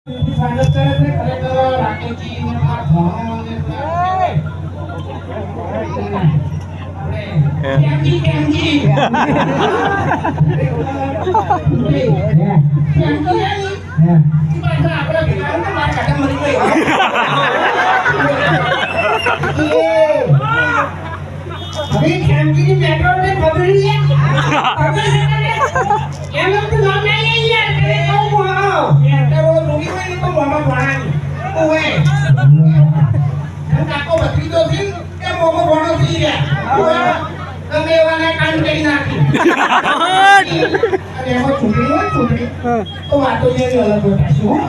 સ્વાગત કરે છે ખરેખર રાકેશજી ને આ ભણો અને કેમજી કેમજી પાછા આપણે ભેગા ને માર કાકા મરી ગઈ અરે કેમજી ની મેટ્રો ને બગડી એમ તો નામ નહીં યાર કરે તો બોલો મેટ્રો રોગી હોય ને તો મોમો ભણાની ઓએ કાકો બકરી તો થી કે મોમો ભણો થી ગયા તમે એવાને કાન કરી નાખી અરે એમાં છોકરી તો વાતો જે અલગ હોય શું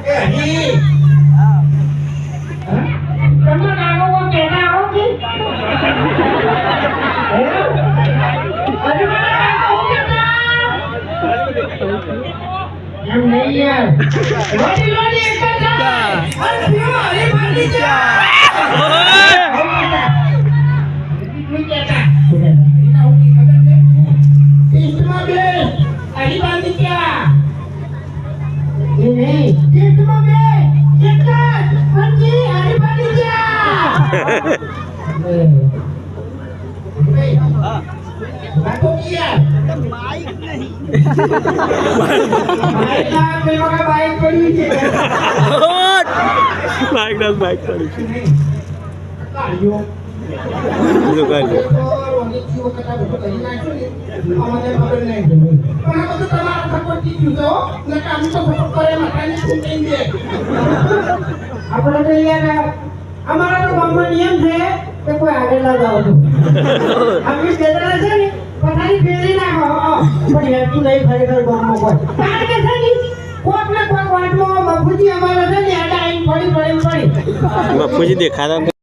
એ હજી તમે નાનો કો કેના આવો કે અરે મને આવો કે એમ નહીં યાર લોડી લોડી એક જા અરે પીઓ અરે મારી જા તું કેતા એના ઉડી ખબર છે ઇસ્ટમાં બે અડી બાંધી ક્યાં એ નહીં ઇસ્ટમાં બે કેટલા પંજી અડી બાંધી ક્યાં बातो किया बाइक नहीं बाइक ना मेरे का बाइक पड़ी है બાઇક પડી છે गाड़ियों જો ગાડી ઓને જીવો કટા બધું કરી નાખ્યું ને અમને ખબર નહીં પણ આ બધું તમારા સપોર્ટ થી જુઓ ને કામ તો સપોર્ટ કરે માતાની છૂટી દે આપણે તો યાર અમારા તો ગામમાં નિયમ છે કે કોઈ આગળ ના જાવ તો આપણી બેદરા છે ને પથારી ફેરી નાખો પણ હેતું નહીં ખરેખર ગામમાં કોઈ કારણ કે છે ને કોક ને કોક વાટમાં બાપુજી અમારા છે ને આડા આઈને પડી બાપુજી દેખાતા